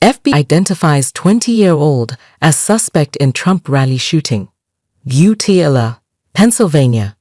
FBI identifies 20-year-old as suspect in Trump rally shooting. BUTLER, Pennsylvania.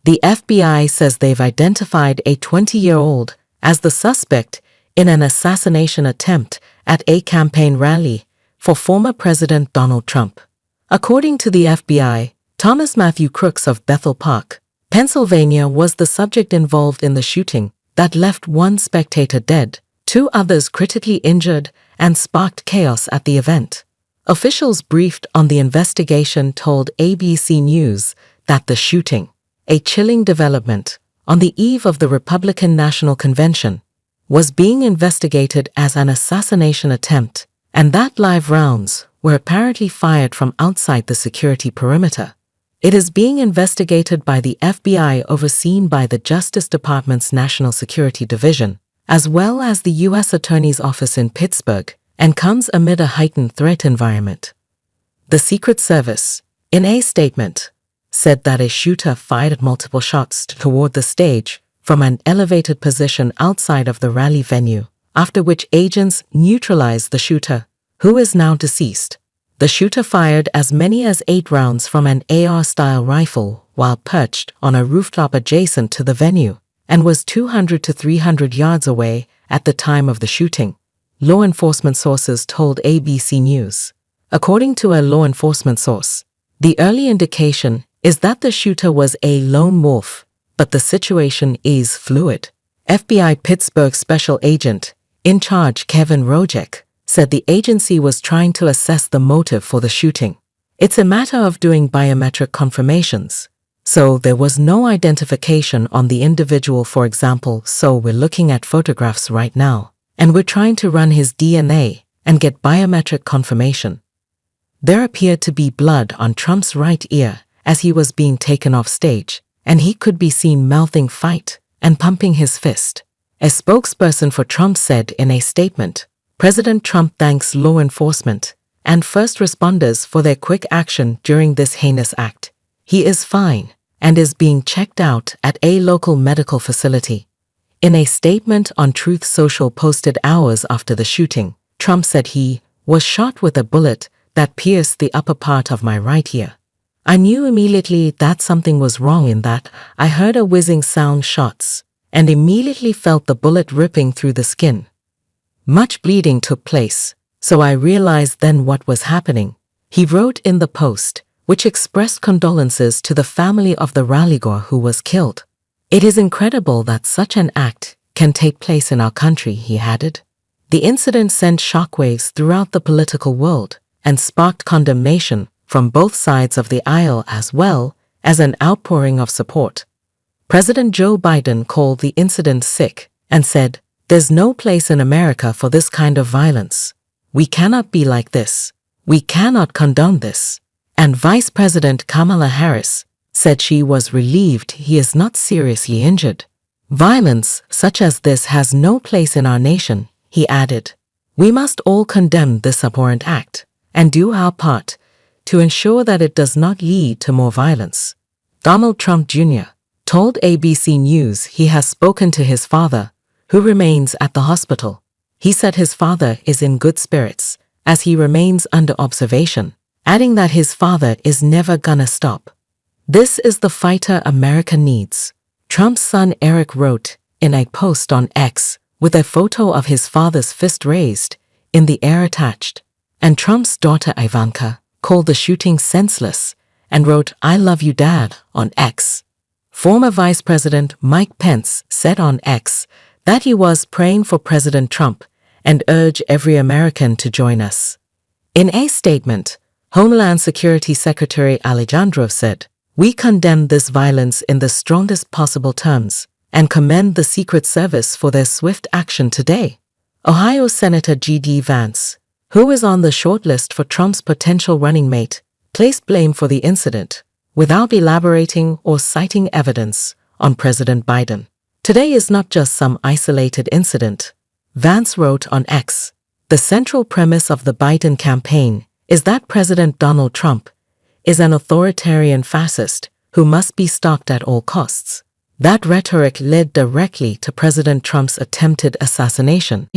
The FBI says they've identified a 20-year-old as the suspect in an assassination attempt at a campaign rally for former President Donald Trump. According to the FBI, Thomas Matthew Crooks of Bethel Park, Pennsylvania was the subject involved in the shooting that left one spectator dead, 2 others critically injured, and sparked chaos at the event. Officials briefed on the investigation told ABC News that the shooting, a chilling development on the eve of the Republican National Convention, was being investigated as an assassination attempt, and that live rounds were apparently fired from outside the security perimeter. It is being investigated by the FBI, overseen by the Justice Department's National Security Division, as well as the U.S. Attorney's Office in Pittsburgh, and comes amid a heightened threat environment. The Secret Service, in a statement, said that a shooter fired multiple shots toward the stage from an elevated position outside of the rally venue, after which agents neutralized the shooter, who is now deceased. The shooter fired as many as 8 rounds from an AR-style rifle while perched on a rooftop adjacent to the venue and was 200 to 300 yards away at the time of the shooting, law enforcement sources told ABC News. According to a law enforcement source, the early indication is that the shooter was a lone wolf, but the situation is fluid. FBI Pittsburgh Special Agent in charge Kevin Rojek said the agency was trying to assess the motive for the shooting. It's a matter of doing biometric confirmations. So there was no identification on the individual, for example, so we're looking at photographs right now, and we're trying to run his DNA and get biometric confirmation. There appeared to be blood on Trump's right ear as he was being taken off stage, and he could be seen mouthing "fight" and pumping his fist. A spokesperson for Trump said in a statement, President Trump thanks law enforcement and first responders for their quick action during this heinous act. He is fine and is being checked out at a local medical facility. In a statement on Truth Social posted hours after the shooting, Trump said he was shot with a bullet that pierced the upper part of my right ear. I knew immediately that something was wrong in that I heard a whizzing sound shots and immediately felt the bullet ripping through the skin. Much bleeding took place, so I realized then what was happening, he wrote in the post, which expressed condolences to the family of the rallygoer who was killed. It is incredible that such an act can take place in our country, he added. The incident sent shockwaves throughout the political world and sparked condemnation from both sides of the aisle as well as an outpouring of support. President Joe Biden called the incident sick and said, "There's no place in America for this kind of violence. We cannot be like this. We cannot condone this." And Vice President Kamala Harris said she was relieved he is not seriously injured. "Violence such as this has no place in our nation," he added. "We must all condemn this abhorrent act and do our part to ensure that it does not lead to more violence." Donald Trump Jr. told ABC News he has spoken to his father, who remains at the hospital. He said his father is in good spirits as he remains under observation, adding that his father is never gonna stop. "This is the fighter America needs," Trump's son Eric wrote in a post on X with a photo of his father's fist raised, in the air attached, and Trump's daughter Ivanka called the shooting senseless and wrote, "I love you, Dad," on X. Former Vice President Mike Pence said on X that he was praying for President Trump and urged every American to join us. In a statement, Homeland Security Secretary Alejandro said, "We condemn this violence in the strongest possible terms and commend the Secret Service for their swift action today." Ohio Senator J.D. Vance, who is on the shortlist for Trump's potential running mate, placed blame for the incident without elaborating or citing evidence on President Biden. "Today is not just some isolated incident," Vance wrote on X. "The central premise of the Biden campaign is that President Donald Trump is an authoritarian fascist who must be stopped at all costs." That rhetoric led directly to President Trump's attempted assassination.